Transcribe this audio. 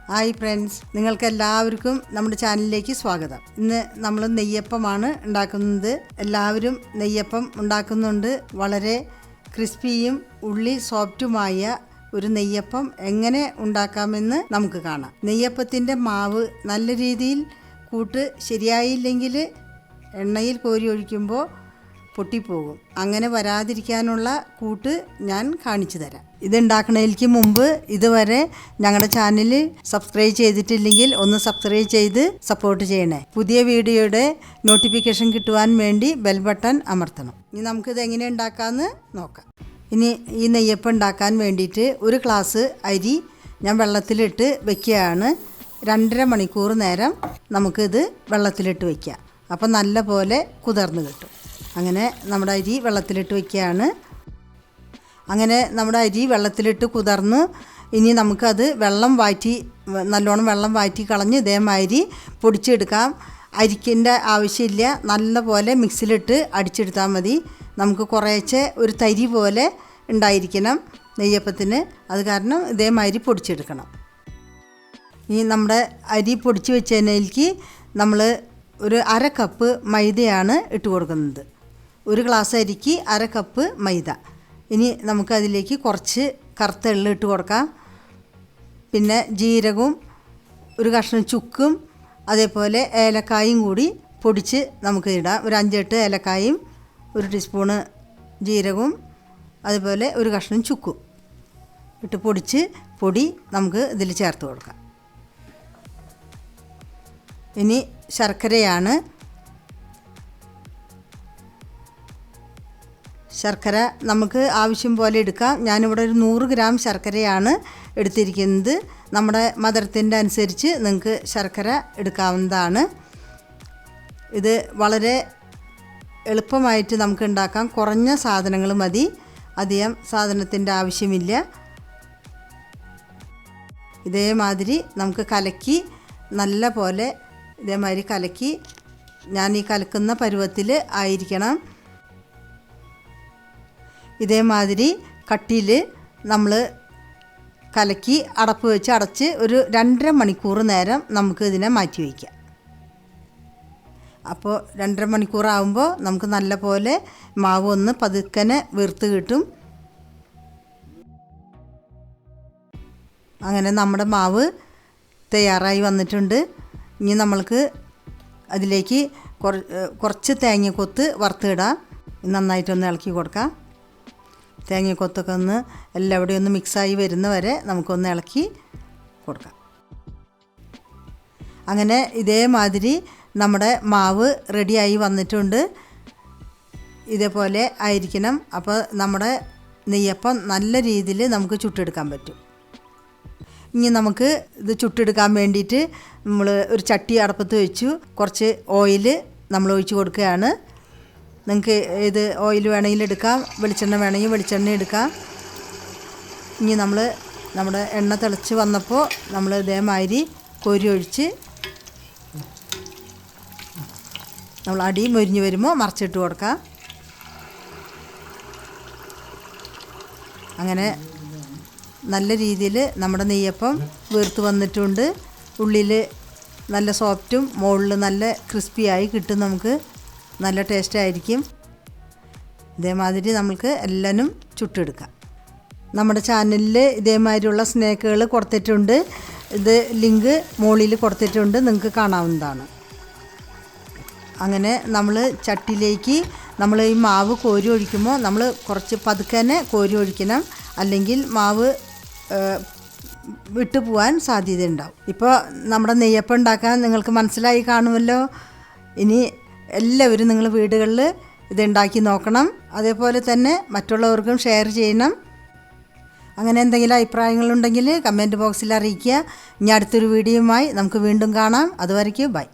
Hi friends, നിങ്ങൾക്കെല്ലാവർക്കും നമ്മുടെ ചാനലിലേക്ക് സ്വാഗതം. ഇന്ന് നമ്മൾ നെയ്യപ്പമാണ് ഉണ്ടാക്കുന്നത്. എല്ലാവരും നെയ്യപ്പം ഉണ്ടാക്കുന്നുണ്ട്. വളരെ ക്രിസ്പിയും ഉള്ളി സോഫ്റ്റുമായ ഒരു നെയ്യപ്പം എങ്ങനെ ഉണ്ടാക്കാമെന്ന് നമുക്ക് കാണാം. നെയ്യപ്പത്തിൻ്റെ മാവ് നല്ല രീതിയിൽ കൂട്ട് ശരിയായില്ലെങ്കിൽ എണ്ണയിൽ കോരി ഒഴിക്കുമ്പോൾ പൊട്ടിപ്പോകും. അങ്ങനെ വരാതിരിക്കാനുള്ള കൂട്ട് ഞാൻ കാണിച്ചു തരാം. ഇതുണ്ടാക്കുന്നതിലേക്ക് മുമ്പ് ഇതുവരെ ഞങ്ങളുടെ ചാനൽ സബ്സ്ക്രൈബ് ചെയ്തിട്ടില്ലെങ്കിൽ ഒന്ന് സബ്സ്ക്രൈബ് ചെയ്ത് സപ്പോർട്ട് ചെയ്യണേ. പുതിയ വീഡിയോയുടെ നോട്ടിഫിക്കേഷൻ കിട്ടുവാൻ വേണ്ടി ബെൽ ബട്ടൺ അമർത്തണം. ഇനി നമുക്കിത് എങ്ങനെ ഉണ്ടാക്കാമെന്ന് നോക്കാം. ഇനി ഈ നെയ്യപ്പം ഉണ്ടാക്കാൻ വേണ്ടിയിട്ട് ഒരു ഗ്ലാസ് അരി ഞാൻ വെള്ളത്തിലിട്ട് വയ്ക്കുകയാണ്. 2.5 മണിക്കൂർ നേരം നമുക്കിത് വെള്ളത്തിലിട്ട് വയ്ക്കാം. അപ്പം നല്ല പോലെ കുതിർന്ന് കിട്ടും. അങ്ങനെ നമ്മുടെ അരി വെള്ളത്തിലിട്ട് വയ്ക്കുകയാണ്. അങ്ങനെ നമ്മുടെ അരി വെള്ളത്തിലിട്ട് കുതിർന്ന് ഇനി നമുക്കത് നല്ലോണം വെള്ളം വാറ്റി കളഞ്ഞ് ഇതേമാതിരി പൊടിച്ചെടുക്കാം. അരിക്കിൻ്റെ ആവശ്യമില്ല, നല്ല പോലെ മിക്സിയിലിട്ട് അടിച്ചെടുത്താൽ മതി. നമുക്ക് കുറേശ്ശെ ഒരു തരി പോലെ ഉണ്ടായിരിക്കണം നെയ്യപ്പത്തിന്. അത് കാരണം ഇതേമാതിരി പൊടിച്ചെടുക്കണം. ഈ നമ്മുടെ അരി പൊടിച്ച് വെച്ചതിലേക്ക് നമ്മൾ ഒരു 1/2 കപ്പ് മൈദയാണ് ഇട്ട് കൊടുക്കുന്നത്. ഒരു ഗ്ലാസ് അരിക്ക് 1/2 കപ്പ് മൈദ. ഇനി നമുക്കതിലേക്ക് കുറച്ച് കറുത്ത എള്ള് ഇട്ട് കൊടുക്കാം. പിന്നെ ജീരകവും ഒരു കഷ്ണം ചുക്കും അതേപോലെ ഏലക്കായും കൂടി പൊടിച്ച് നമുക്ക് ഇടാം. ഒരു 5-8 ഏലക്കായും 1 ടീസ്പൂണ് ജീരകവും അതുപോലെ ഒരു കഷ്ണം ചുക്കും ഇട്ട് പൊടിച്ച് പൊടി നമുക്ക് ഇതിൽ ചേർത്ത് കൊടുക്കാം. ഇനി ശർക്കരയാണ്. ശർക്കര നമുക്ക് ആവശ്യം പോലെ എടുക്കാം. ഞാനിവിടെ ഒരു 100 ഗ്രാം ശർക്കരയാണ് എടുത്തിരിക്കുന്നത്. നമ്മുടെ മധുരത്തിൻ്റെ അനുസരിച്ച് നിങ്ങൾക്ക് ശർക്കര എടുക്കാവുന്നതാണ്. ഇത് വളരെ എളുപ്പമായിട്ട് നമുക്ക് ഉണ്ടാക്കാം. കുറഞ്ഞ സാധനങ്ങൾ മതി, അധികം സാധനത്തിൻ്റെ ആവശ്യമില്ല. ഇതേമാതിരി നമുക്ക് കലക്കി നല്ല പോലെ ഇതേമാതിരി കലക്കി, ഞാൻ ഈ കലക്കുന്ന പരുവത്തിൽ ആയിരിക്കണം. ഇതേമാതിരി കട്ടിയിൽ നമ്മൾ കലക്കി അടപ്പ് വെച്ച് അടച്ച് ഒരു 2.5 മണിക്കൂർ നേരം നമുക്ക് ഇതിനെ മാറ്റി വയ്ക്കാം. അപ്പോൾ 2.5 മണിക്കൂർ ആകുമ്പോൾ നമുക്ക് നല്ല പോലെ മാവ് ഒന്ന് പതുക്കനെ വീർത്ത് കിട്ടും. അങ്ങനെ നമ്മുടെ മാവ് തയ്യാറായി വന്നിട്ടുണ്ട്. ഇനി നമ്മൾക്ക് അതിലേക്ക് കുറച്ച് തേങ്ങക്കൊത്ത് വറുത്തിടാം. നന്നായിട്ടൊന്ന് ഇളക്കി കൊടുക്കാം. തേങ്ങക്കൊത്തൊക്കെ ഒന്ന് എല്ലാവിടെയും ഒന്ന് മിക്സായി വരുന്ന വരെ നമുക്കൊന്ന് ഇളക്കി കൊടുക്കാം. അങ്ങനെ ഇതേമാതിരി നമ്മുടെ മാവ് റെഡിയായി വന്നിട്ടുണ്ട്. ഇതേപോലെ ആയിരിക്കണം. അപ്പോൾ നമ്മുടെ നെയ്യപ്പം നല്ല രീതിയിൽ നമുക്ക് ചുട്ടെടുക്കാൻ പറ്റും. ഇനി നമുക്ക് ഇത് ചുട്ടെടുക്കാൻ വേണ്ടിയിട്ട് നമ്മൾ ഒരു ചട്ടി അടപ്പത്ത് വെച്ചു. കുറച്ച് ഓയിൽ നമ്മൾ ഒഴിച്ച് കൊടുക്കുകയാണ്. നിങ്ങൾക്ക് ഏത് ഓയിൽ വേണമെങ്കിൽ എടുക്കാം, വെളിച്ചെണ്ണ വേണമെങ്കിൽ വെളിച്ചെണ്ണ എടുക്കാം. ഇനി നമ്മുടെ എണ്ണ തിളച്ച് വന്നപ്പോൾ നമ്മൾ ഇതേമാതിരി കോരി ഒഴിച്ച് നമ്മൾ അടി മൊരിഞ്ഞ് വരുമ്പോൾ മറിച്ചിട്ട് കൊടുക്കാം. അങ്ങനെ നല്ല രീതിയിൽ നമ്മുടെ നെയ്യപ്പം വീർത്ത് വന്നിട്ടുണ്ട്. ഉള്ളിൽ നല്ല സോഫ്റ്റും മുകളിൽ നല്ല ക്രിസ്പിയായി കിട്ടും. നമുക്ക് നല്ല ടേസ്റ്റ് ആയിരിക്കും. ഇതേമാതിരി നമുക്ക് എല്ലാനും ചുട്ടെടുക്കാം. നമ്മുടെ ചാനലിൽ ഇതേമാതിരിയുള്ള സ്നാക്കുകൾ കൊടുത്തിട്ടുണ്ട്. ഇത് ലിങ്ക് മുകളിൽ കൊടുത്തിട്ടുണ്ട്, നിങ്ങൾക്ക് കാണാവുന്നതാണ്. അങ്ങനെ നമ്മൾ ചട്ടിയിലേക്ക് നമ്മൾ ഈ മാവ് കോരി ഒഴിക്കുമ്പോൾ നമ്മൾ കുറച്ച് പതുക്കനെ കോരി ഒഴിക്കണം, അല്ലെങ്കിൽ മാവ് വിട്ടു പോകാൻ സാധ്യതയുണ്ടാവും. ഇപ്പോൾ നമ്മുടെ നെയ്യപ്പം ഉണ്ടാക്കാൻ നിങ്ങൾക്ക് മനസ്സിലായി കാണുമല്ലോ. ഇനി എല്ലാവരും നിങ്ങൾ വീടുകളിൽ ഇതുണ്ടാക്കി നോക്കണം. അതേപോലെ തന്നെ മറ്റുള്ളവർക്കും ഷെയർ ചെയ്യണം. അങ്ങനെ എന്തെങ്കിലും അഭിപ്രായങ്ങളുണ്ടെങ്കിൽ കമൻറ്റ് ബോക്സിൽ അറിയിക്കുക. ഇനി അടുത്തൊരു വീഡിയോയുമായി നമുക്ക് വീണ്ടും കാണാം. അതുവരയ്ക്ക് ബൈ.